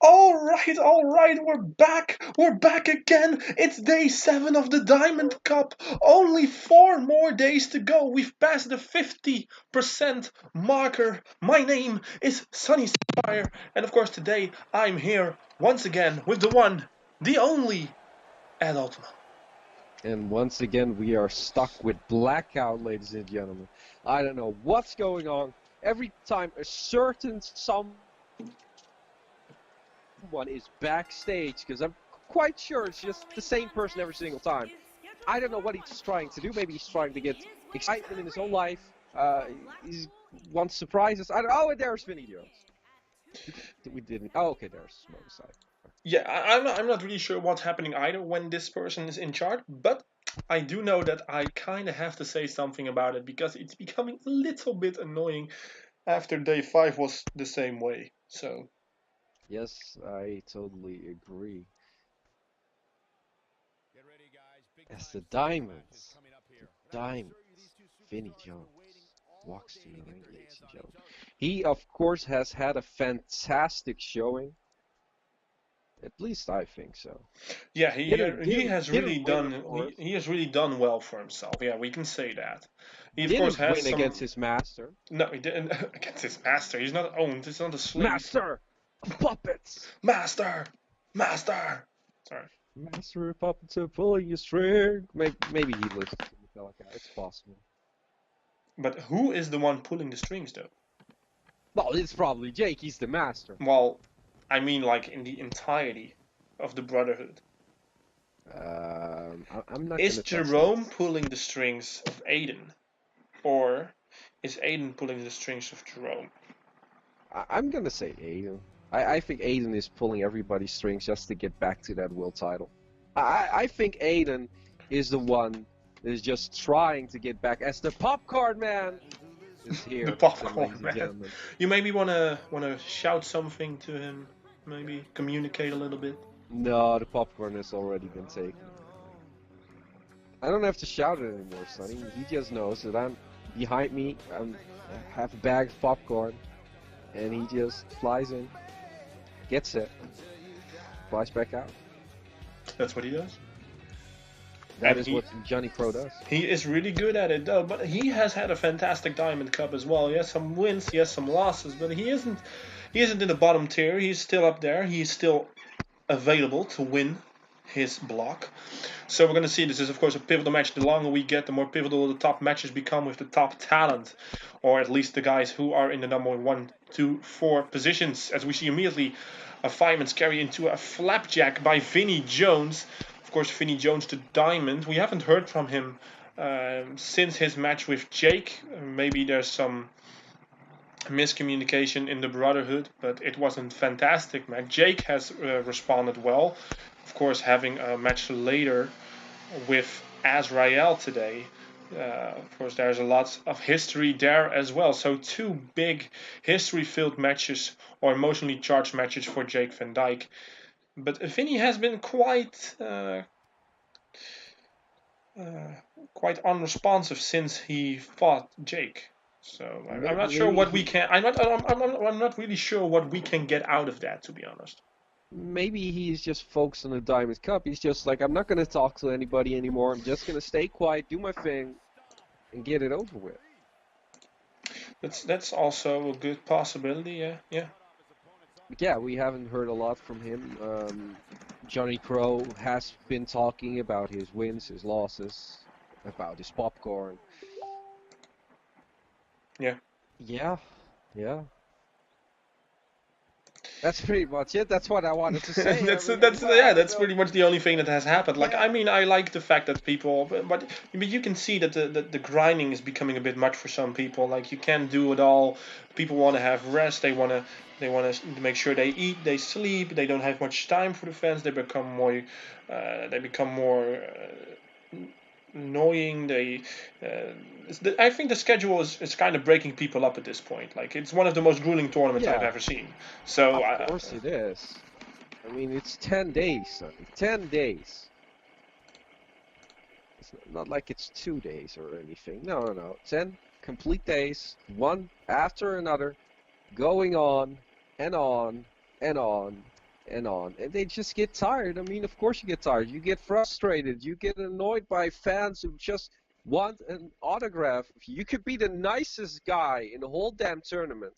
All right, we're back. We're back again. It's day 7 of the Diamond Cup. Only 4 more days to go. We've passed the 50% marker. My name is Sunny Sapphire, and of course, today I'm here once again with the one, the only Ed Altman. And once again, we are stuck with blackout, ladies and gentlemen. I don't know what's going on. Every time a certain someone is backstage, because I'm quite sure it's just the same person every single time. I don't know what he's trying to do. Maybe he's trying to get excitement in his own life. He wants surprises. I don't. Oh, and there's Vinny Jones. We didn't. Oh, okay, there's Motorcycle. Yeah, I'm not really sure what's happening either when this person is in charge, but I do know that I kind of have to say something about it because it's becoming a little bit annoying after day 5 was the same way. So, Yes, I totally agree. As the Diamonds, Vinny Jones walks to the ring, ladies and gentlemen. He, of course, has had a fantastic showing. At least I think so. yeah, he has really Didn't win, done of course. he has really done well for himself. Yeah, we can say that. He of course Didn't has win some. against his master. No, he didn't against his master. He's not owned. He's not a slave. Master of puppets! Master, master. Sorry. Master of puppets are pulling your string. Maybe he listens to Metallica. It's possible. But who is the one pulling the strings, though? Well, it's probably Jake. He's the master. Well, I mean, like in the entirety of the Brotherhood. I'm not Is gonna touch Jerome that. pulling the strings of Aiden, or is Aiden pulling the strings of Jerome? I'm gonna say Aiden. I think Aiden is pulling everybody's strings just to get back to that world title. I think Aiden is the one that is just trying to get back as the popcorn man is The here, popcorn ladies and man. gentlemen. You maybe wanna shout something to him, maybe communicate a little bit. No, the popcorn has already been taken. I don't have to shout it anymore, Sonny. He just knows that I'm behind me. I have a bag of popcorn, and he just flies in, gets it, flies back out. That's what he does. That And is what Johnny Crow does. he is really good at it though. But he has had a fantastic Diamond Cup as well. He has some wins, he has some losses, but he isn't in the bottom tier. He's still up there. He's still available to win his block. So we're going to see this is, of course, a pivotal match. The longer we get, the more pivotal the top matches become with the top talent, or at least the guys who are in the number 1, 2, 4 positions. As we see immediately a fireman's carry into a flapjack by Vinny Jones. Of course, Vinny Jones to Diamond. We haven't heard from him since his match with Jake. Maybe there's some miscommunication in the Brotherhood, but it wasn't fantastic match. Jake has responded well. Of course, having a match later with Azrael today. Of course, there's a lot of history there as well. So 2 big history-filled matches or emotionally charged matches for Jake Van Dyke. But Vinny has been quite unresponsive since he fought Jake. So I'm not sure Maybe what we he, can. I'm not really sure what we can get out of that, to be honest. maybe he's just focused on the Diamond Cup. He's just like, I'm not gonna talk to anybody anymore. I'm just gonna stay quiet, do my thing, and get it over with. That's also a good possibility. Yeah, yeah. But yeah, we haven't heard a lot from him. Johnny Crow has been talking about his wins, his losses, about his popcorn. Yeah. Yeah, yeah. That's pretty much it. That's what I wanted to say. I that's mean, that's well, I yeah. don't That's know. pretty much the only thing that has happened. Like, I Yeah, mean, I like the fact that people, but you can see that the grinding is becoming a bit much for some people. Like, you can't do it all. People want to have rest. They want to make sure they eat, they sleep. They don't have much time for the fans. They become more annoying. I think the schedule is kind of breaking people up at this point. Like, it's one of the most grueling tournaments I've yeah. ever seen. So Of course it is. I mean, it's 10 days, Sonny. 10 days. It's not like it's 2 days or anything. No, no, no. 10 complete days, one after another, going on and on and on. and on, and they just get tired. I mean, of course you get tired. You get frustrated. You get annoyed by fans who just want an autograph. You could be the nicest guy in the whole damn tournament,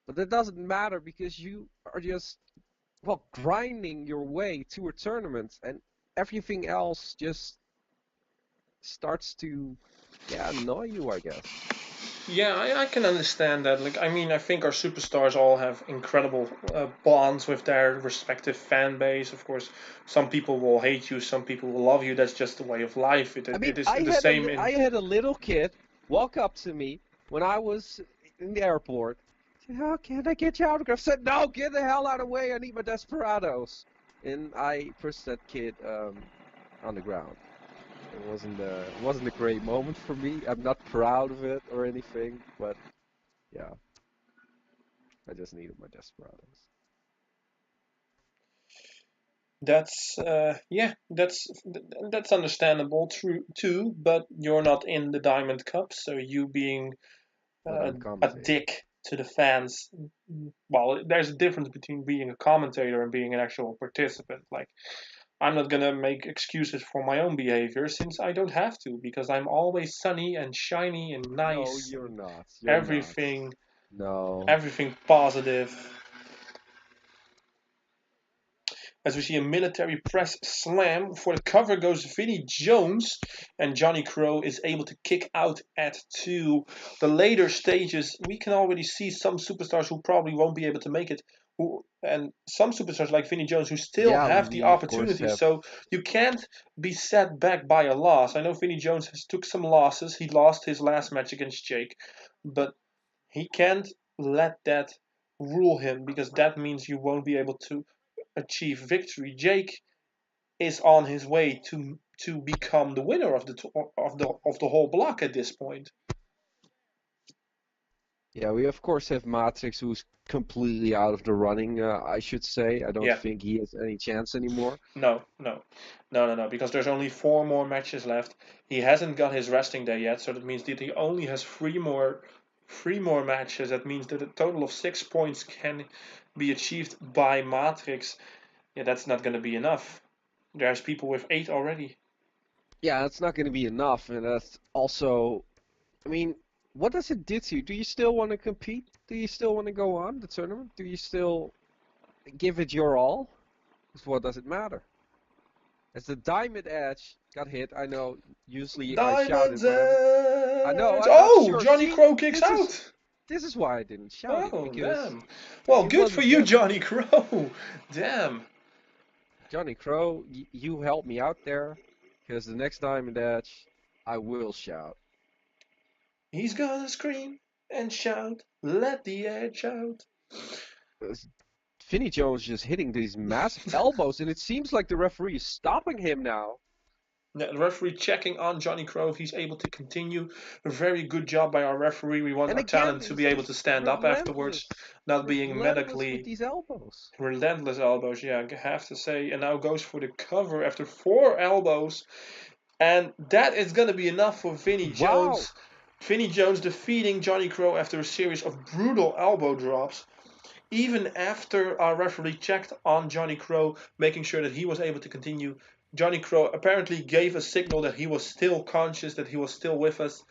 but that doesn't matter because you are just, well, grinding your way to a tournament, and everything else just starts to, yeah, annoy you, I guess. Yeah, I can understand that. Like, I mean, I think our superstars all have incredible bonds with their respective fan base. Of course, some people will hate you, some people will love you. That's just the way of life. I mean, It is the same in. I had a little kid walk up to me when I was in the airport. Said, "Oh, can I get your autograph?" I said, "No, get the hell out of the way. I need my Desperados." And I pushed that kid on the ground. It wasn't a great moment for me. I'm not proud of it or anything, but yeah, I just needed my Desperados. That's yeah, that's understandable, true too. But you're not in the Diamond Cup, so you being But I'm a commentating. dick to the fans. Well, there's a difference between being a commentator and being an actual participant. Like, I'm not gonna make excuses for my own behavior since I don't have to because I'm always sunny and shiny and No, nice you're and not. You're not. everything No. everything positive. As we see a military press slam. For the cover goes Vinnie Jones, and Johnny Crow is able to kick out at 2. The later stages, we can already see some superstars who probably won't be able to make it. And some superstars like Vinnie Jones who still Yeah, have the we of course opportunity, have. so you can't be set back by a loss. I know Vinnie Jones has took some losses. He lost his last match against Jake, but he can't let that rule him because that means you won't be able to achieve victory. Jake is on his way to become the winner of the whole block at this point. Yeah, we of course have Matrix, who's completely out of the running, I should say. I don't Yeah, think he has any chance anymore. no, because there's only 4 more matches left. He hasn't got his resting day yet, so that means that he only has 3 more matches. That means that a total of 6 points can be achieved by Matrix. Yeah, that's not going to be enough. There's people with 8 already. Yeah, that's not going to be enough, and that's also, I mean, what does it do to you? Do you still want to compete? Do you still want to go on the tournament? Do you still give it your all? Because what does it matter? As the Diamond Edge got hit, I know usually I shout Diamond's it whenever. Edge. I'm not Oh, sure. Johnny See, Crow kicks this is out. this is why I didn't shout it Oh, because damn. Well, it good for wasn't you, just Johnny Crow. Damn. Johnny Crow. You helped me out there because the next Diamond Edge, I will shout. He's gonna scream and shout, let the edge out. Vinny Jones just hitting these massive elbows, and it seems like the referee is stopping him now. The referee checking on Johnny Crow if he's able to continue. A very good job by our referee. We want And our again, talent to be he's able to just stand up afterwards, not being relentless with medically these elbows. relentless elbows. Yeah, I have to say. And now goes for the cover after 4 elbows. And that is going to be enough for Vinnie Wow! Jones. Vinnie Jones defeating Johnny Crow after a series of brutal elbow drops. Even after our referee checked on Johnny Crow, making sure that he was able to continue, Johnny Crow apparently gave a signal that he was still conscious, that he was still with us.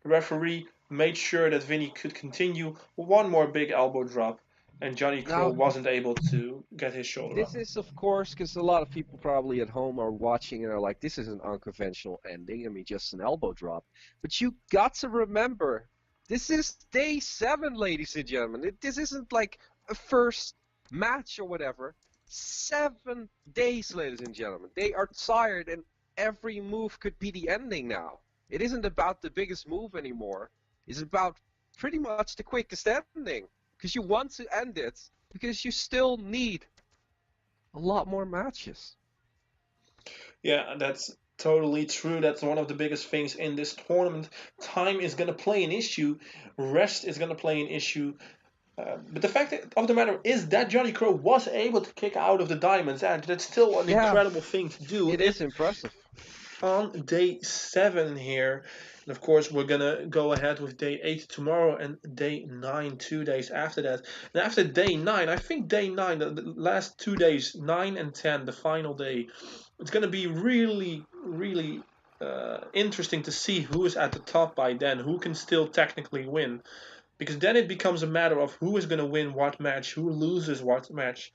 The referee made sure that Vinny could continue. One more big elbow drop, and Johnny Crow Now, wasn't able to get his shoulder up. this is, of course, because a lot of people probably at home are watching and are like, this is an unconventional ending. I mean, just an elbow drop. But you got to remember, this is day 7, ladies and gentlemen. This isn't like a first match or whatever. 7 days, ladies and gentlemen. They are tired, and every move could be the ending now. It isn't about the biggest move anymore. It's about pretty much the quickest ending. Because you want to end it, because you still need a lot more matches. Yeah, that's totally true. That's one of the biggest things in this tournament. Time is going to play an issue, rest is going to play an issue. But the fact of the matter is that Johnny Crow was able to kick out of the Diamond's Edge. That's still an Yeah, incredible thing to do. it is impressive. on day 7 here. And of course, we're gonna go ahead with day 8 tomorrow and day 9 2 days after that. And after day 9, I think day 9, the last 2 days, 9 and 10, the final day, it's gonna be really, really interesting to see who is at the top by then, who can still technically win. Because then it becomes a matter of who is going to win what match, who loses what match.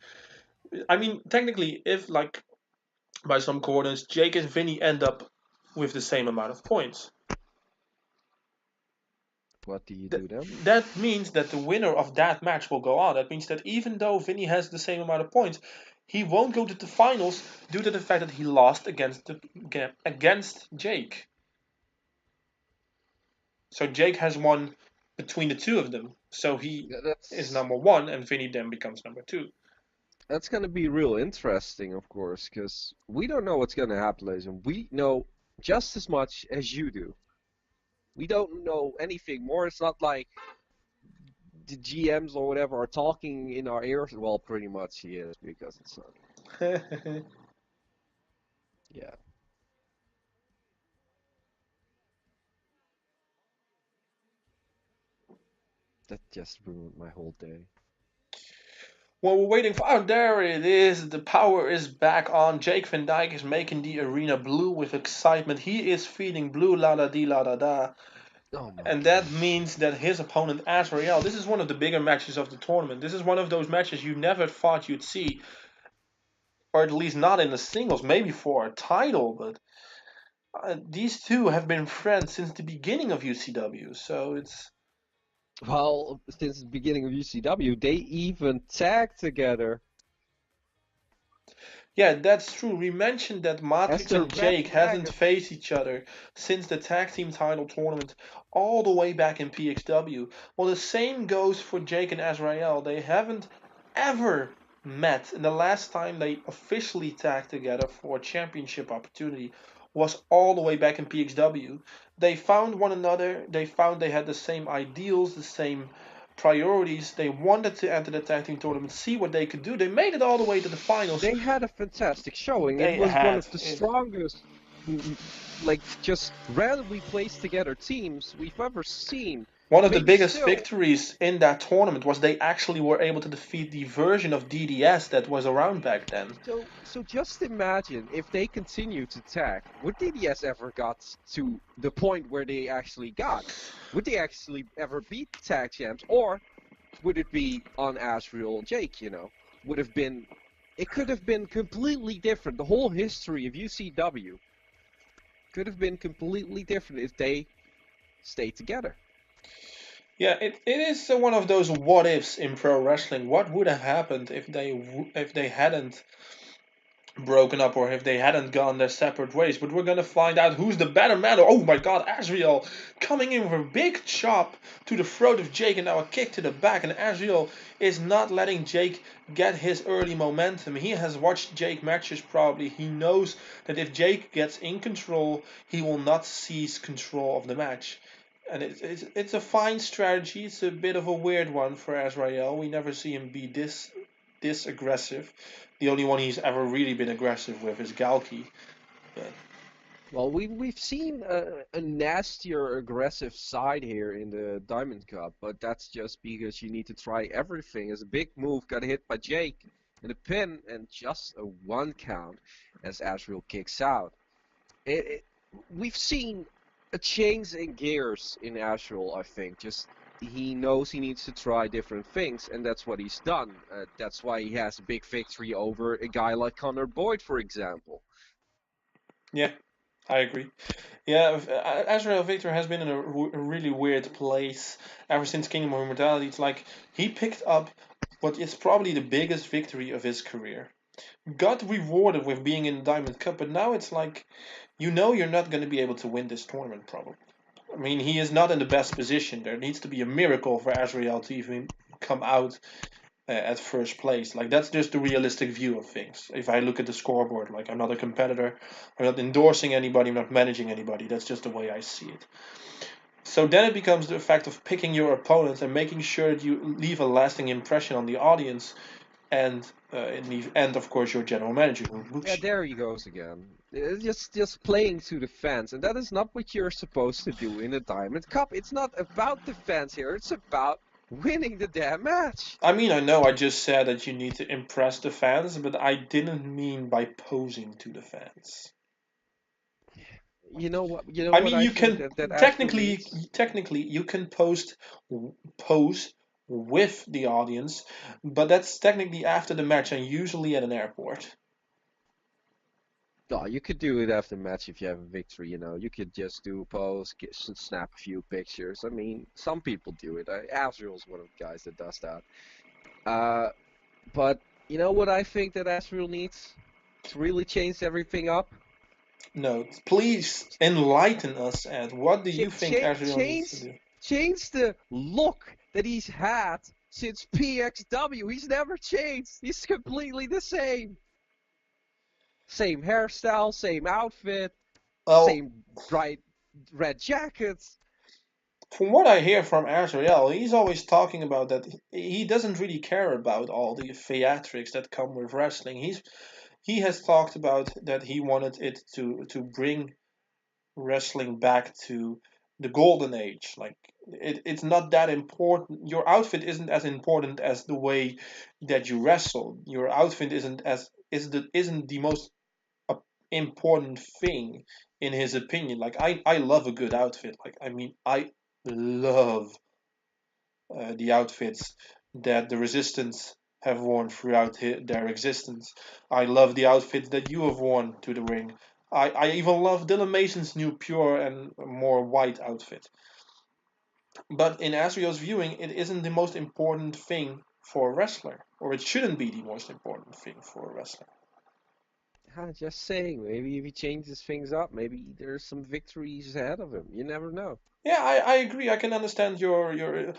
I mean, technically, if like by some coordinates, Jake and Vinny end up with the same amount of points, What do you th- do then? that means that the winner of that match will go on. That means that even though Vinny has the same amount of points, he won't go to the finals due to the fact that he lost against Jake. So Jake has won between the two of them. So he is That's number one, and Vinny then becomes number two. that's gonna be real interesting, of course, because we don't know what's gonna happen, ladies, and we know just as much as you do. We don't know anything more. It's not like the GMs or whatever are talking in our ears. Well, pretty much he is because it's yeah. That just ruined my whole day. Well, we're waiting for. Oh, there it is. The power is back on. Jake Van Dyke is making the arena blue with excitement. He is feeling blue la da dee la da da. Oh my And that gosh. means that his opponent, Azrael, this is one of the bigger matches of the tournament. This is one of those matches you never thought you'd see, or at least not in the singles, maybe for a title. But these two have been friends since the beginning of UCW. So it's. Well, since the beginning of UCW, they even tagged together Yeah, that's true. We mentioned that as Matrix the and Red Jake hasn't Dragon. faced each other since the tag team title tournament all the way back in PXW. Well, the same goes for Jake and Azrael. They haven't ever met, and the last time they officially tagged together for a championship opportunity was all the way back in PXW. They found one another, they found they had the same ideals, the same priorities. They wanted to enter the tag team tournament, see what they could do. They made it all the way to the finals. They had a fantastic showing. It They was one had of the it. strongest, like, just randomly placed together teams we've ever seen. One of the Maybe biggest still. victories in that tournament was they actually were able to defeat the version of DDS that was around back then. So just imagine if they continue to tag. Would DDS ever got to the point where they actually got? Would they actually ever beat tag champs, or would it be on Asriel Jake? Would have been. It could have been completely different. The whole history of UCW could have been completely different if they stayed together. Yeah, it is one of those what ifs in pro wrestling. What would have happened if they hadn't broken up or if they hadn't gone their separate ways? But we're gonna find out who's the better man. Oh my God, Azriel coming in with a big chop to the throat of Jake and now a kick to the back, and Azriel is not letting Jake get his early momentum. He has watched Jake matches probably. He knows that if Jake gets in control, he will not seize control of the match. And it's a fine strategy. It's a bit of a weird one for Azrael. We never see him be this aggressive. The only one he's ever really been aggressive with is Galki. But Well, we've seen a nastier, aggressive side here in the Diamond Cup, but that's just because you need to try everything. As a big move got hit by Jake in the pin, and just a 1 count as Azrael kicks out. It, we've seen a change in gears in Azrael, I think. Just he knows he needs to try different things, and that's what he's done. That's why he has a big victory over a guy like Connor Boyd, for example. yeah, I agree. Yeah, Azrael Victor has been in a really weird place ever since Kingdom of Immortality. It's like he picked up what is probably the biggest victory of his career. Got rewarded with being in the Diamond Cup, but now it's like you know you're not going to be able to win this tournament probably. I mean, he is not in the best position. There needs to be a miracle for Azrael to even come out at first place. Like that's just the realistic view of things. If I look at the scoreboard, like I'm not a competitor, I'm not endorsing anybody, I'm not managing anybody. That's just the way I see it. So then it becomes the fact of picking your opponents and making sure that you leave a lasting impression on the audience. and of course your general manager who Yeah, books you. there he goes again. Just playing to the fans, and that is not what you're supposed to do in a Diamond Cup. It's not about the fans here. It's about winning the damn match. I mean, I know I just said that you need to impress the fans, but I didn't mean by posing to the fans. You know what? You know I what mean, I you think can that Asriel technically needs. technically you can pose with the audience, but that's technically after the match and usually at an airport. Oh, you could do it after match if you have a victory. You could just do a pose, snap a few pictures. I mean, some people do it. Asriel's one of the guys that does that. Uh, but you know what I think that Asriel needs to really change everything up? No, please enlighten us, Ed. What do you think Azrael needs to Change do? change the look that he's had since PXW. He's never changed. He's completely the same. Same hairstyle, same outfit, Well, same bright red jackets. from what I hear from Azrael, he's always talking about that he doesn't really care about all the theatrics that come with wrestling. He has talked about that he wanted it to bring wrestling back to the golden age. Like it's not that important. Your outfit isn't as important as the way that you wrestle. Your outfit isn't the most uh, important thing in his opinion. Like I love a good outfit. Like I mean I love the outfits that the Resistance have worn throughout their existence. I love the outfits that you have worn to the ring. I even love Dylan Mason's new pure and more white outfit. But in Asriel's viewing, it isn't the most important thing for a wrestler, or it shouldn't be the most important thing for a wrestler. I'm just saying, maybe if he changes things up, maybe there's some victories ahead of him. You never know. Yeah, I agree. I can understand your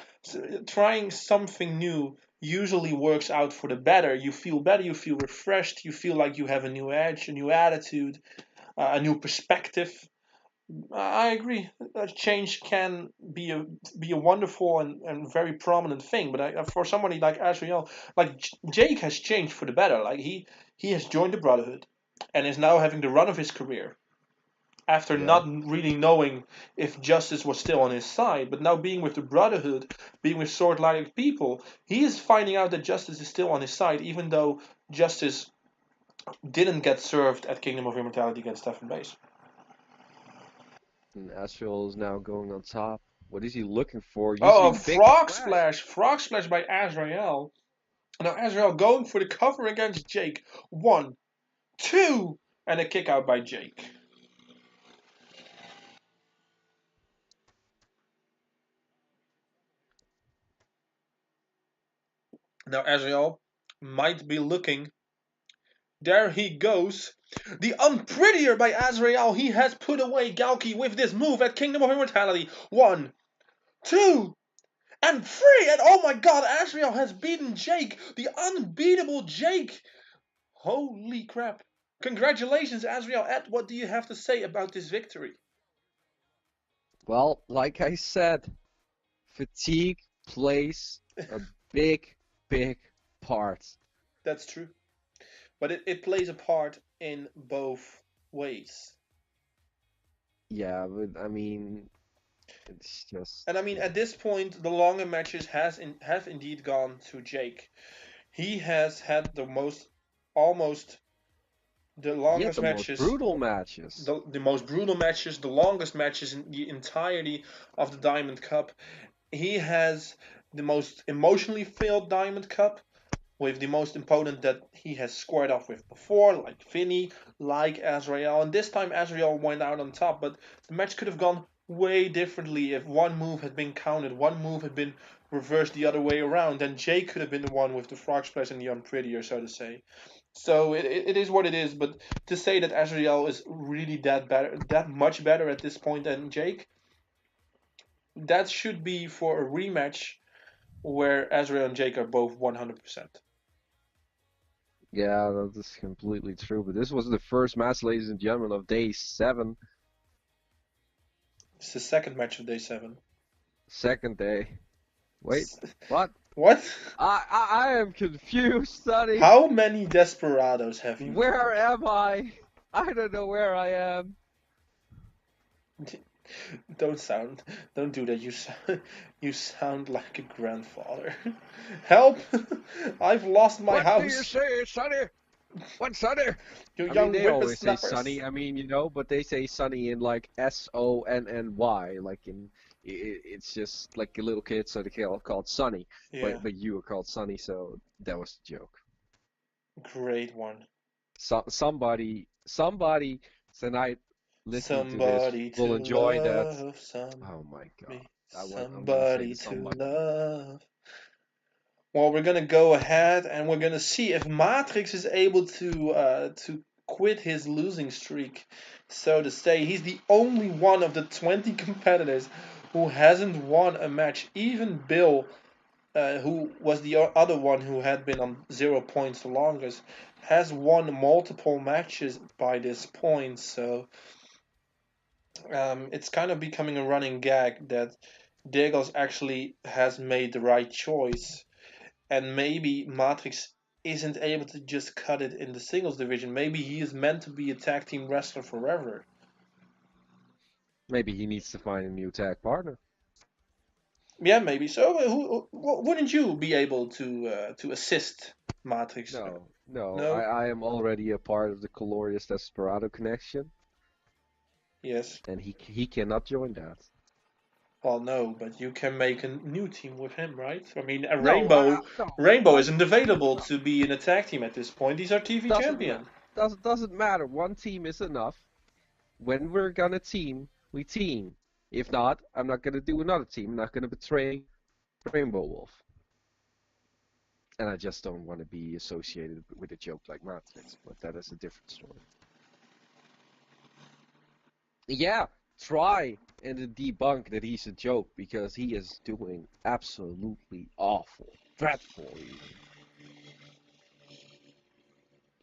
trying something new usually works out for the better, you feel refreshed, you feel like you have a new edge, a new attitude, a new perspective. I agree. Change can be a wonderful and very prominent thing, but for somebody like Azrael, like Jake has changed for the better. Like he has joined the Brotherhood and is now having the run of his career after Yeah. not really knowing if justice was still on his side, but now being with the Brotherhood, being with sword-like people, he is finding out that justice is still on his side, even though justice didn't get served at Kingdom of Immortality against Stephen Base. And Astral is now going on top. What is he looking for? Oh, Using the big splash. Frog Splash by Azrael. Now Azrael going for the cover against Jake. One, two, and a kick out by Jake. Now Azrael might be looking. There he goes. The Unprettier by Azrael. He has put away Galki with this move at Kingdom of Immortality. One, two, and three. And oh my god, Azrael has beaten Jake. The unbeatable Jake. Holy crap. Congratulations, Azrael. Ed, what do you have to say about this victory? Well, like I said, fatigue plays a big, big part. That's true. But it plays a part in both ways. Yeah, but I mean, it's just, And I mean, yeah. at this point, the longer matches have indeed gone to Jake. He has had the most, almost the He had longest the most matches, brutal matches. the most brutal matches, the longest matches in the entirety of the Diamond Cup. He has the most emotionally filled Diamond Cup with the most opponent that he has squared off with before, like Vinny, like Azrael. And this time Azrael went out on top, but the match could have gone way differently if one move had been counted, one move had been reversed the other way around, then Jay could have been the one with the frog splash and the unprettier, so to say. So it is what it is, but to say that Azrael is really that much better at this point than Jake, that should be for a rematch where Azrael and Jake are both 100%. Yeah, that is completely true. But this was the first match, ladies and gentlemen, of day 7, It's the second match of day 7. second day. Wait, what? What? I am confused, Sonny. How many desperados have you Where killed? am I? I don't know where I am. Don't sound, don't do that. You sound like a grandfather. Help! I've lost my What do you house. say, Sonny? What, Sonny? You I mean, young they always say whippersnappers. Sonny. I mean, but they say Sonny in like Sonny, like it's just like a little kid, so they called Sonny. Yeah, But you were called Sonny, so that was the joke. great one. Somebody tonight listening to this Somebody will to enjoy that. love, Oh my God. I'm gonna say somebody the to somebody. love. Well, we're gonna go ahead and we're gonna see if Matrix is able to quit his losing streak, so to say. He's the only one of the 20 competitors who hasn't won a match. Even Bill, who was the other one who had been on 0 points the longest, has won multiple matches by this point. So it's kind of becoming a running gag that Degos actually has made the right choice, and maybe Matrix isn't able to just cut it in the singles division. Maybe he is meant to be a tag team wrestler forever. Maybe he needs to find a new tag partner. Yeah, maybe. So, wouldn't you be able to assist Matrix? No. No. I am already a part of the Glorious Desperado connection, Yes. and he cannot join that. Well, no, but you can make a new team with him, right? I mean, a No, Rainbow isn't available no. to be in a tag team at this point. He's our TV Doesn't ma champion. doesn't matter. One team is enough. When we're gonna team, we team. If not, I'm not gonna do another team. I'm not gonna betray Rainbow Wolf. And I just don't want to be associated with a joke like Matrix, but that is a different story. Yeah, try and debunk that he's a joke because he is doing absolutely awful, dreadful even.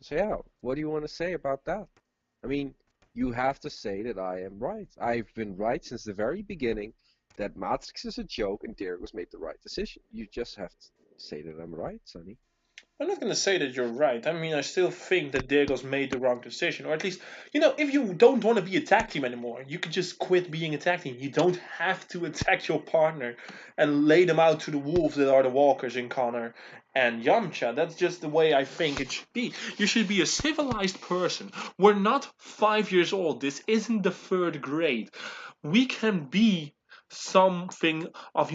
So yeah, what do you want to say about that? I mean, you have to say that I am right. I've been right since the very beginning that Matrix is a joke and Diergo's made the right decision. You just have to say that I'm right, Sonny. I'm not going to say that you're right. I mean, I still think that Diego's made the wrong decision. Or at least, if you don't want to be a tag team anymore, you could just quit being a tag team. You don't have to attack your partner and lay them out to the wolves that are the walkers in Connor and Yamcha. That's just the way I think it should be. You should be a civilized person. We're not 5 years old. This isn't the third grade. We can be something of,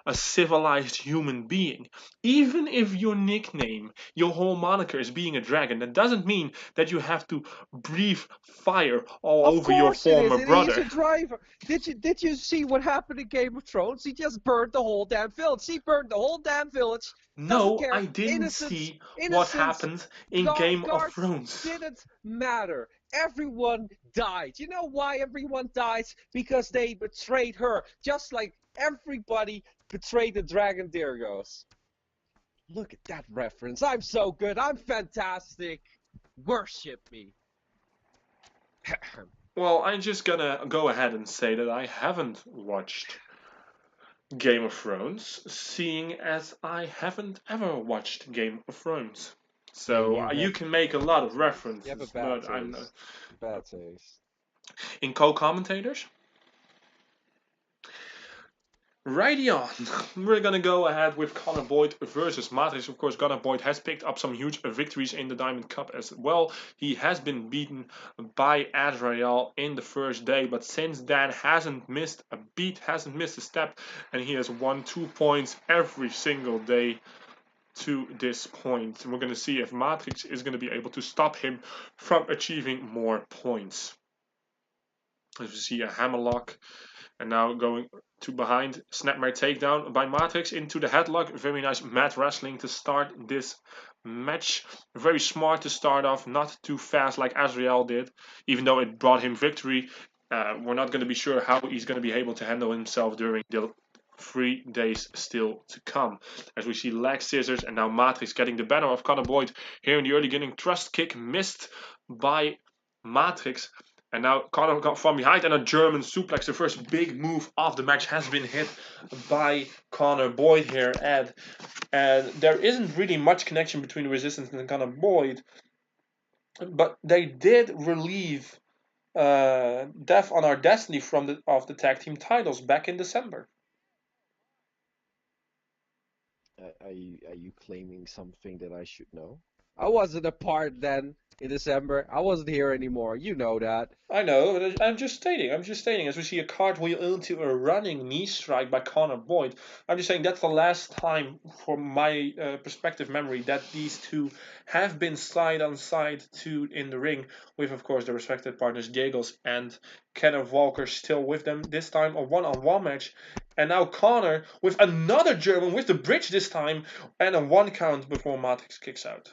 a civilized human being. Even if your nickname, your whole moniker is being a dragon, that doesn't mean that you have to breathe fire all Of over your course it is, former and he's brother. a driver. Did you see what happened in Game of Thrones? He just burned the whole damn village. He burned the whole damn village. Doesn't No, care. I didn't Innocence, see what innocence, happened in Game of guards Thrones. didn't matter. Everyone died. You know why everyone dies? Because they betrayed her, just like everybody betrayed the dragon Diergos. Look at that reference. I'm so good. I'm fantastic. Worship me. Well, I'm just gonna go ahead and say that I haven't watched Game of Thrones, seeing as I haven't ever watched Game of Thrones. Yeah, So you can make a lot of you have a references, bad but I'm not. taste. Bad taste. In co-commentators. Righty on. We're gonna go ahead with Connor Boyd versus Matrix. Of course, Connor Boyd has picked up some huge victories in the Diamond Cup as well. He has been beaten by Azrael in the first day, but since then hasn't missed a beat, hasn't missed a step, and he has won 2 points every single day to this point. And we're gonna see if Matrix is gonna be able to stop him from achieving more points. As we see a hammerlock. And now going to behind, snapmare takedown by Matrix into the headlock. Very nice mat wrestling to start this match. Very smart to start off, not too fast like Azrael did, even though it brought him victory. We're not going to be sure how he's going to be able to handle himself during the 3 days still to come. As we see leg scissors and now Matrix getting the better of Connor Boyd here in the early beginning. Thrust kick missed by Matrix. And now Conor got from behind and a German suplex. The first big move of the match has been hit by Conor Boyd here, Ed. And there isn't really much connection between Resistance and Conor Boyd, but they did relieve Death on Our Destiny from the tag team titles back in December. Are you claiming something that I should know? I wasn't a part then in December. I wasn't here anymore. You know that. I know, but I'm just stating. I'm just stating. As we see a cartwheel into a running knee strike by Conor Boyd, I'm just saying that's the last time, from my perspective memory, that these two have been side on side to in the ring, with of course the respective partners Jagels and Kenneth Walker still with them. This time a one-on-one match, and now Conor with another German with the bridge this time, and a 1 count before Matrix kicks out.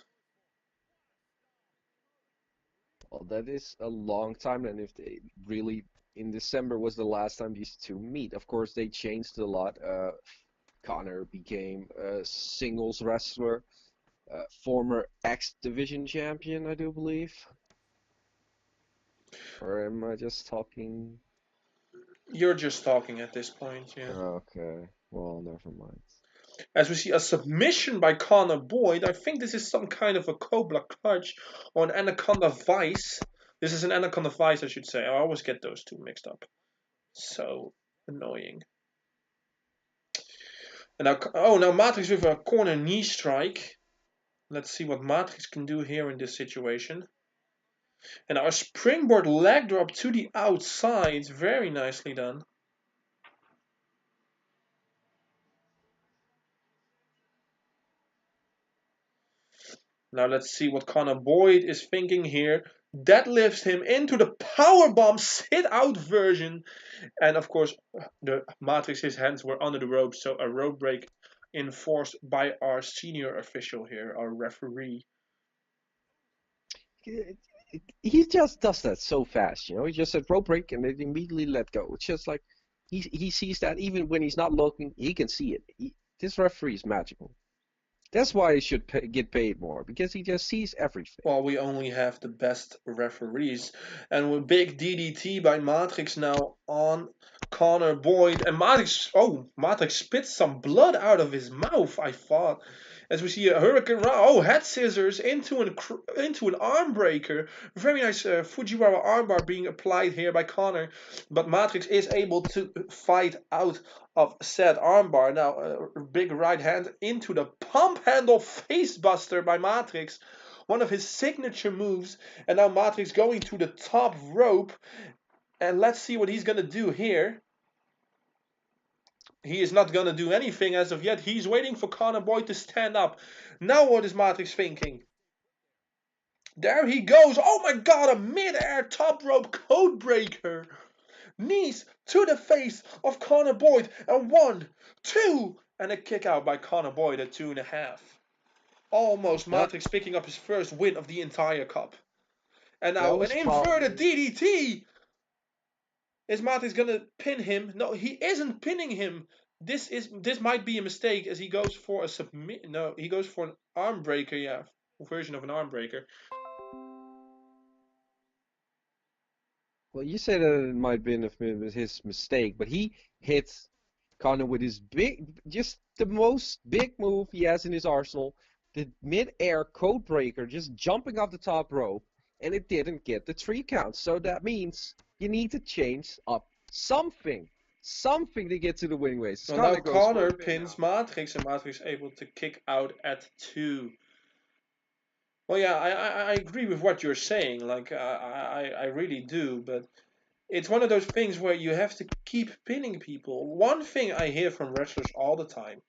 Well, that is a long time, and if they really in December was the last time these two meet. Of course, they changed a lot. Connor became a singles wrestler, former X Division champion, I do believe. Or am I just talking? You're just talking at this point, yeah. Okay, well, never mind. As we see a submission by Conor Boyd. I think this is some kind of a Cobra Clutch or an Anaconda Vice. This is an Anaconda Vice, I should say. I always get those two mixed up. So annoying. And now, oh, now Matrix with a corner knee strike. Let's see what Matrix can do here in this situation. And our springboard leg drop to the outside. Very nicely done. Now let's see what Conor Boyd is thinking here. Deadlifts him into the powerbomb sit out version. And of course, the Matrix, his hands were under the ropes, so a rope break enforced by our senior official here, our referee. He just does that so fast, you know. He just said rope break and then immediately let go. It's just like he sees that even when he's not looking, he can see it. This referee is magical. That's why he should get paid more, because he just sees everything. Well, we only have the best referees. And with big DDT by Matrix now on Conor Boyd. And Matrix spits some blood out of his mouth, I thought. As we see a hurricane, head scissors into an arm breaker. Very nice Fujiwara armbar being applied here by Conor, but Matrix is able to fight out of said armbar. Now a big right hand into the pump handle facebuster by Matrix, one of his signature moves. And now Matrix going to the top rope, and let's see what he's gonna do here. He is not going to do anything as of yet. He's waiting for Conor Boyd to stand up. Now what is Matrix thinking? There he goes. Oh my god, a mid-air top rope code breaker. Knees to the face of Conor Boyd. And 1, 2, and a kick out by Conor Boyd at 2.5. Almost Matrix picking up his first win of the entire cup. And now an inverted DDT. Is Matrix gonna pin him? No, he isn't pinning him. This might be a mistake, as he goes for a submit. No, he goes for an arm breaker. Yeah, version of an arm breaker. Well, you said that it might have been his mistake, but he hit Conor with his just the most big move he has in his arsenal, the mid-air code breaker, just jumping off the top rope, and it didn't get the 3 count. So that means you need to change up something to get to the winning ways. So now Conor pins Matrix, and Matrix able to kick out at 2. Well, yeah, I agree with what you're saying. Like, I really do, but it's one of those things where you have to keep pinning people. One thing I hear from wrestlers all the time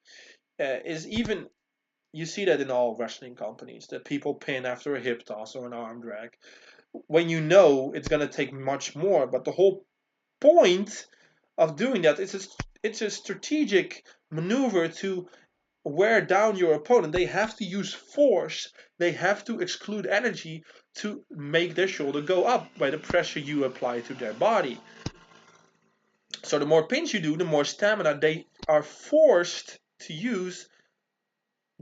is, even you see that in all wrestling companies, that people pin after a hip toss or an arm drag, when you know it's going to take much more. But the whole point of doing that is it's a strategic maneuver to wear down your opponent. They have to use force. They have to exclude energy to make their shoulder go up by the pressure you apply to their body. So the more pins you do, the more stamina they are forced to use,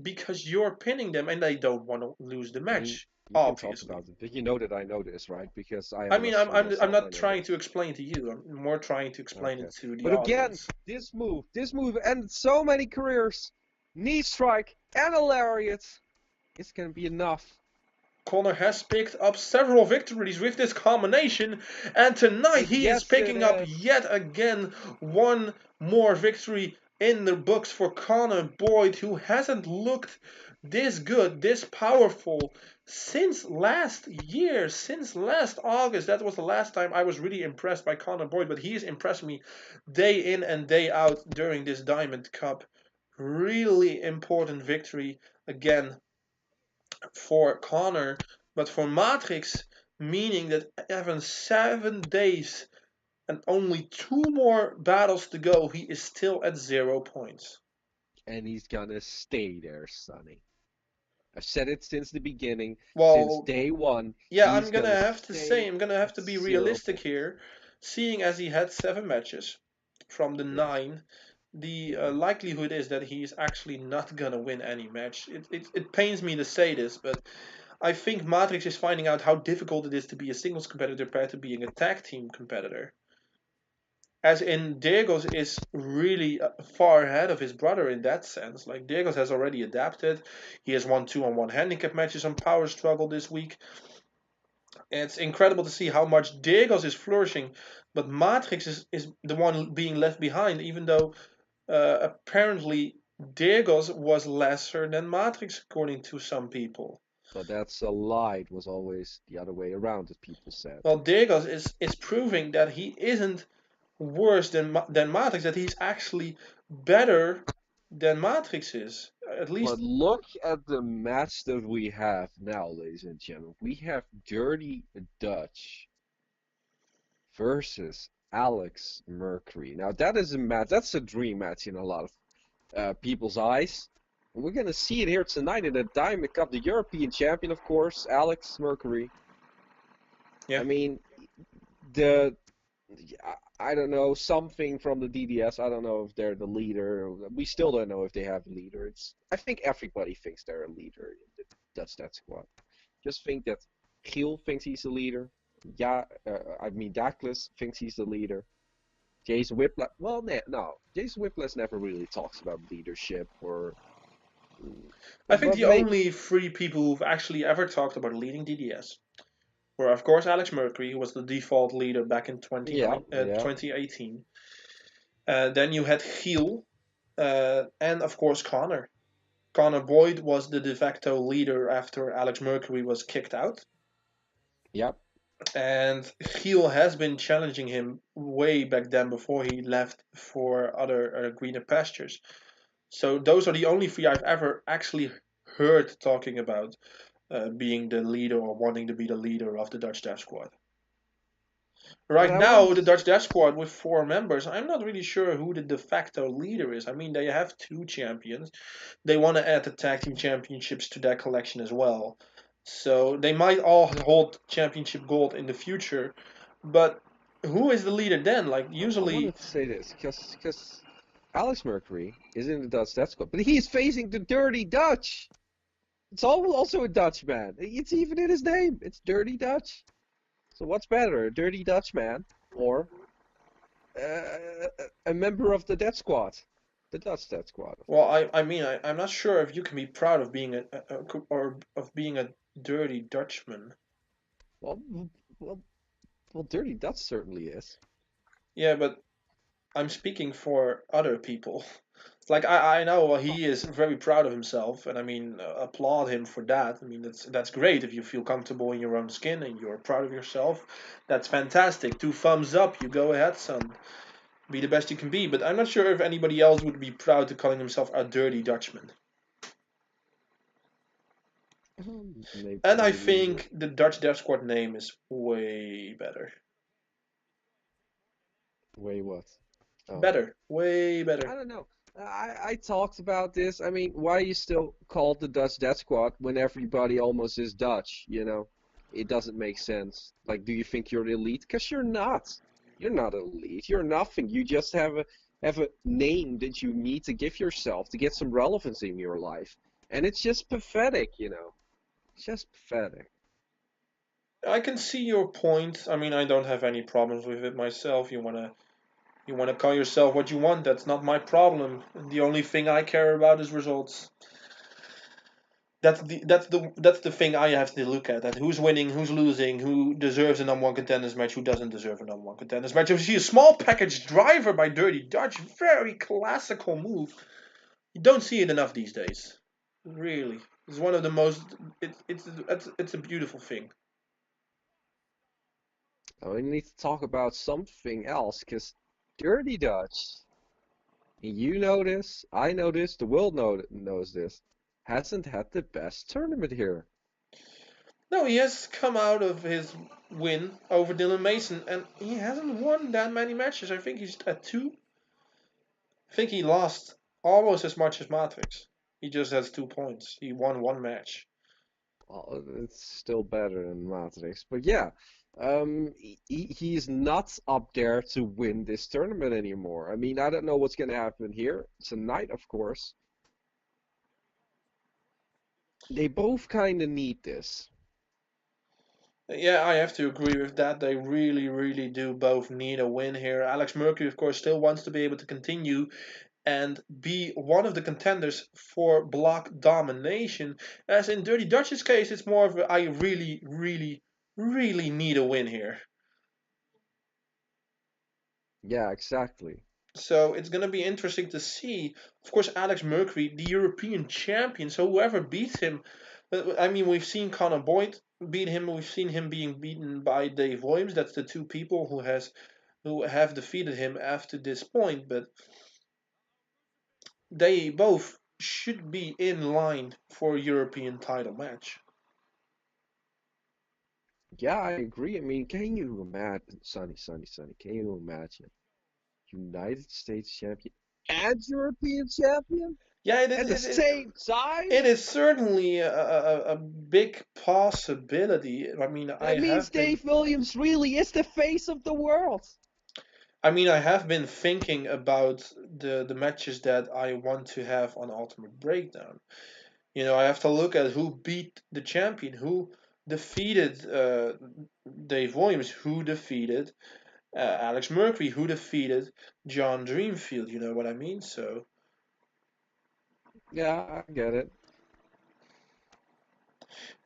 because you're pinning them and they don't want to lose the match. You can talk obviously. about it, but you know that I know this, right? Because I I am mean, wrestler I'm myself. I not know trying to this. explain to you. I'm more trying to explain it Okay. to the But again, audience. this move, and so many careers, knee strike and a lariat, it's gonna be enough. Connor has picked up several victories with this combination, and tonight he is Yes, it picking up is. yet again one more victory in the books for Connor Boyd, who hasn't looked this good, this powerful since last year, since last August. That was the last time I was really impressed by Connor Boyd, but he's impressed me day in and day out during this Diamond Cup. Really important victory again for Connor, but for Matrix, meaning that even 7 days and only two more battles to go, he is still at 0 points. And he's gonna stay there, Sonny. I've said it since the beginning, since Well, day one. yeah, I'm He's gonna gonna have to say, stay I'm gonna have at to be zero realistic points. here, seeing as he had 7 matches from the Yes. 9. The Hmm. likelihood is that he's actually not gonna win any match. It pains me to say this, but I think Matrix is finding out how difficult it is to be a singles competitor compared to being a tag team competitor. As in, Diegos is really far ahead of his brother in that sense. Like, Diegos has already adapted. He has won 2-on-1 handicap matches on Power Struggle this week. It's incredible to see how much Diegos is flourishing, but Matrix is the one being left behind, even though apparently Diegos was lesser than Matrix, according to some people. But that's a lie. It was always the other way around, as people said. Well, Diegos is proving that he isn't worse than Matrix, that he's actually better than Matrix is. At But least, look at the match that we have now, ladies and gentlemen. We have Dirty Dutch versus Alex Mercury. Now that is a match. That's a dream match in a lot of people's eyes. We're gonna see it here tonight in the Diamond Cup. The European champion, of course, Alex Mercury. yeah. I mean, the I don't know, something from the DDS. I don't know if they're the leader. We still don't know if they have a leader. I think everybody thinks they're a leader in the Dutch Death Squad. Just think that Giel thinks he's the leader. Yeah, I mean Douglas thinks he's the leader. Jason Whiplash. Well, no, Jason Whiplash never really talks about leadership or. I think But the maybe. only three people who've actually ever talked about leading DDS were, of course, Alex Mercury, who was the default leader back in Yeah, yeah. 2018. Then you had Giel, and of course Connor. Connor Boyd was the de facto leader after Alex Mercury was kicked out. Yep. And Giel has been challenging him way back then before he left for other greener pastures. So those are the only three I've ever actually heard talking about being the leader or wanting to be the leader of the Dutch Death Squad. But Right I want now, to. the Dutch Death Squad with 4 members, I'm not really sure who the de facto leader is. I mean, they have two champions. They want to add the tag team championships to their collection as well. So they might all hold championship gold in the future, but who is the leader then? Like, I usually, wanted to say this because Alex Mercury is in the Dutch Death Squad, but he's facing the Dirty Dutch. It's also a Dutchman. It's even in his name. It's Dirty Dutch. So what's better, a Dirty Dutchman or a member of the Death Squad, the Dutch Death Squad, of well, course. I'm not sure if you can be proud of being or of being a dirty Dutchman. Well, well, well, Dirty Dutch certainly is. Yeah, but I'm speaking for other people. Like, I know he is very proud of himself, and I mean, applaud him for that. I mean, that's great if you feel comfortable in your own skin and you're proud of yourself. That's fantastic. 2 thumbs up. You go ahead, son. Be the best you can be. But I'm not sure if anybody else would be proud to calling himself a dirty Dutchman. Maybe, And I maybe he would. think the Dutch Death Squad name is way better. Wait, what? Oh. Better. Way better. I don't know. I talked about this. I mean, why you still call it the Dutch Death Squad when everybody almost is Dutch, you know? It doesn't make sense. Like, do you think you're the elite? Because you're not. You're not elite. You're nothing. You just have a name that you need to give yourself to get some relevance in your life. And it's just pathetic, you know? It's just pathetic. I can see your point. I mean, I don't have any problems with it myself. You wanna call yourself what you want. That's not my problem. The only thing I care about is results. That's the thing I have to look at. That who's winning, who's losing, who deserves a number one contenders match, who doesn't deserve a number one contenders match. If you see a small package driver by Dirty Dutch, very classical move. You don't see it enough these days. Really, it's one of the most. It's a beautiful thing. We need to talk about something else, because Dirty Dutch, you know this, I know this, the world knows this, hasn't had the best tournament here. No, he has come out of his win over Dylan Mason, and he hasn't won that many matches. I think he's at two. I think he lost almost as much as Matrix. He just has 2 points. He won one match. Well, it's still better than Matrix, but yeah, he's not up there to win this tournament anymore. I mean, I don't know what's gonna happen here tonight, of course. They both kind of need this. Yeah, I have to agree with that. They really, really do both need a win here. Alex Mercury, of course, still wants to be able to continue and be one of the contenders for block domination. As in Dirty Dutch's case, it's more of a, I really, really, really need a win here. Yeah, exactly. So it's going to be interesting to see. Of course, Alex Mercury, the European champion. So whoever beats him, I mean, we've seen Connor Boyd beat him. We've seen him being beaten by Dave Williams. That's the two people who have defeated him after this point. But they both should be in line for a European title match. Yeah, I agree. I mean, can you imagine, Sonny, can you imagine United States champion and European champion Yeah, at the same time? it is certainly a big possibility. I mean, That means Dave Williams really is the face of the world. I have been thinking about the matches that I want to have on Ultimate Breakdown. I have to look at who beat the champion, who defeated Dave Williams, who defeated Alex Mercury, who defeated John Dreamfield. You know what I mean? So, Yeah, I get it.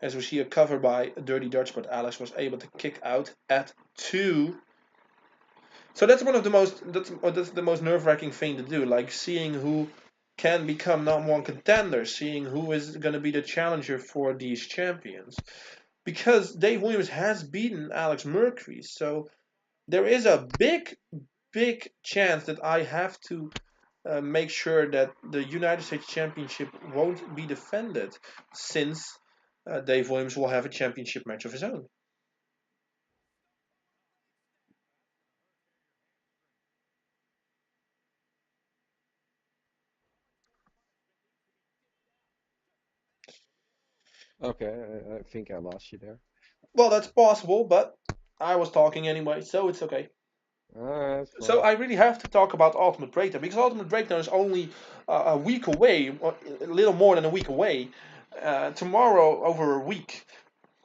as we see a cover by Dirty Dutch, but Alex was able to kick out at two. So that's one of the most that's the most nerve-wracking thing to do, like seeing who can become number one contender, seeing who is going to be the challenger for these champions. Because Dave Williams has beaten Alex Mercury, so there is a big, big chance that I have to make sure that the United States Championship won't be defended, since Dave Williams will have a championship match of his own. Okay, I think I lost you there. Well, that's possible, but I was talking anyway, so it's okay. Alright, So fine. I really have to talk about Ultimate Breakdown, because Ultimate Breakdown is only a week away, a little more than a week away. Tomorrow, over a week,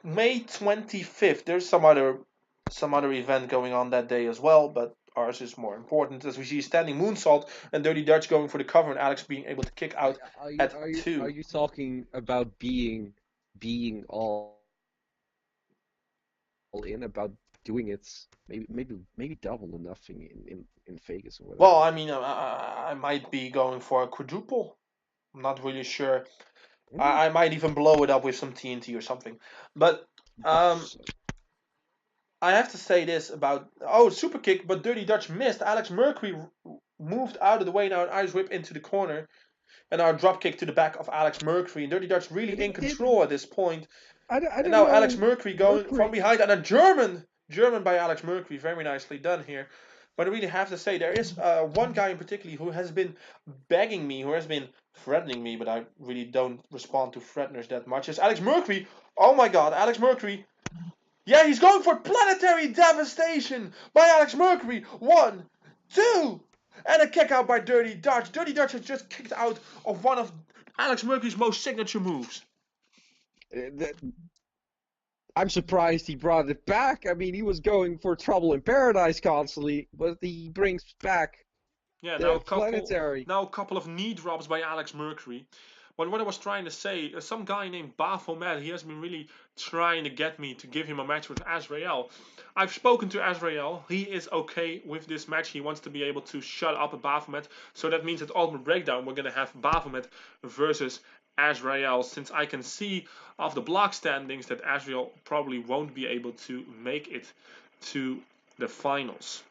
May 25th. There's some other event going on that day as well, but ours is more important, as we see Standing Moonsault and Dirty Dutch going for the cover, and Alex being able to kick out at Are two. you talking about being all in, about doing it maybe double or nothing in Vegas or Well, whatever? I might be going for a quadruple. I'm not really sure. Mm, I might even blow it up with some TNT or something. But um, that's I have to say this about super kick, but Dirty Dutch missed. Alex Mercury moved out of the way now, an ice whip into the corner, and our drop kick to the back of Alex Mercury. And Dirty Dutch really in did control at this point. I And don't now Alex know. Mercury going from Mercury. behind, and a German by Alex Mercury, very nicely done here. But I really have to say, there is one guy in particular who has been begging me, who has been threatening me, but I really don't respond to threateners that much. Is Alex Mercury? Oh my God, Alex Mercury! Yeah, he's going for planetary devastation by Alex Mercury. One, two, and a kick out by Dirty Dutch. Dirty Dutch has just kicked out of one of Alex Mercury's most signature moves. That I'm surprised he brought it back. I mean, he was going for trouble in paradise constantly, but he brings back Yeah, the planetary. now a couple of knee drops by Alex Mercury. But what I was trying to say, some guy named Baphomet, he has been really trying to get me to give him a match with Azrael. I've spoken to Azrael. He is okay with this match. He wants to be able to shut up Baphomet. So that means at Ultimate Breakdown, we're going to have Baphomet versus Azrael. Since I can see off the block standings that Azrael probably won't be able to make it to the finals.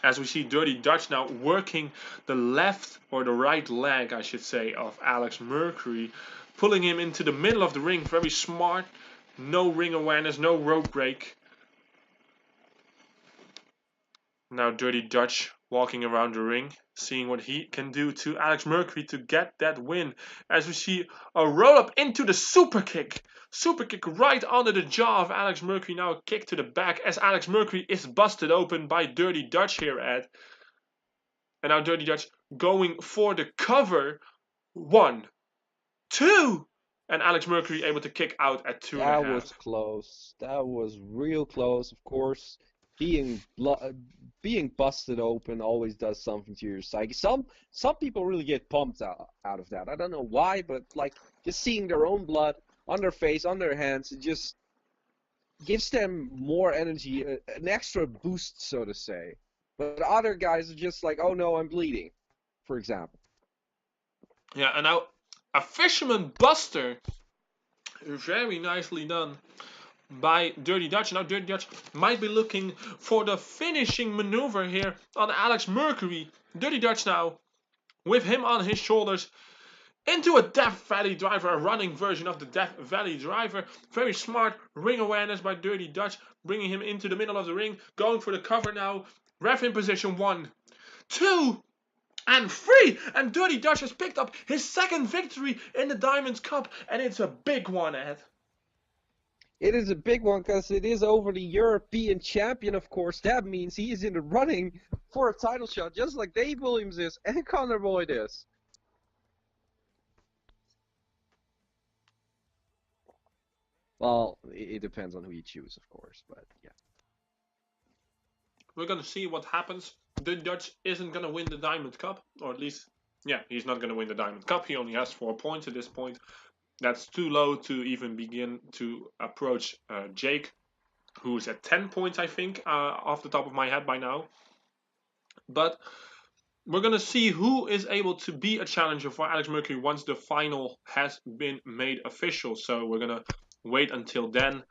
As we see Dirty Dutch now working the left or the right leg, I should say, of Alex Mercury, pulling him into the middle of the ring. Very smart. No ring awareness, no rope break. Now Dirty Dutch walking around the ring, seeing what he can do to Alex Mercury to get that win. As we see a roll up into the super kick. Super kick right under the jaw of Alex Mercury. Now a kick to the back as Alex Mercury is busted open by Dirty Dutch here, Ed. And now Dirty Dutch going for the cover. 1, 2. And Alex Mercury able to kick out at 2.5. That was close. That was real close. Of course, being busted open always does something to your psyche. Some people really get pumped out of that. I don't know why, but like just seeing their own blood on their face, on their hands, it just gives them more energy, an extra boost, so to say. But other guys are just like, oh no, I'm bleeding, for example. Yeah, and now a Fisherman Buster. Very nicely done by Dirty Dutch. Now Dirty Dutch might be looking for the finishing maneuver here on Alex Mercury. Dirty Dutch now with him on his shoulders into a Death Valley driver, a running version of the Death Valley driver. Very smart ring awareness by Dirty Dutch, bringing him into the middle of the ring, going for the cover now. Ref in position 1, 2, and 3. And Dirty Dutch has picked up his second victory in the Diamond Cup, and it's a big one, Ed. It is a big one because it is over the European champion, of course. That means he is in the running for a title shot, just like Dave Williams is and Connor Boyd is. Well, it depends on who you choose, of course, but yeah. We're going to see what happens. The Dutch isn't going to win the Diamond Cup, or at least, yeah, he's not going to win the Diamond Cup. He only has 4 points at this point. That's too low to even begin to approach Jake, who's at 10 points, I think, off the top of my head by now. But we're going to see who is able to be a challenger for Alex Mercury once the final has been made official. So we're going to wait until then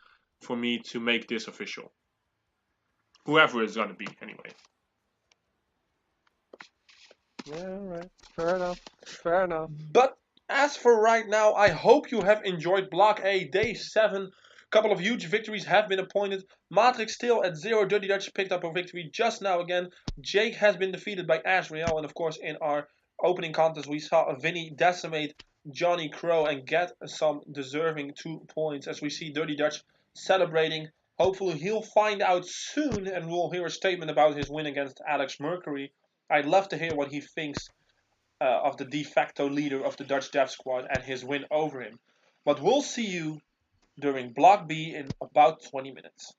for me to make this official. Whoever it's going to be, anyway. Yeah, alright. Fair enough. Fair enough. But as for right now, I hope you have enjoyed Block A, Day 7. A couple of huge victories have been appointed. Matrix still at 0. Dirty Dutch picked up a victory just now again. Jake has been defeated by Azrael. And of course, in our opening contest, we saw Vinny decimate Johnny Crow and get some deserving 2 points. As we see Dirty Dutch celebrating. Hopefully he'll find out soon and we'll hear a statement about his win against Alex Mercury. I'd love to hear what he thinks of the de facto leader of the Dutch Death Squad and his win over him. But we'll see you during Block B in about 20 minutes.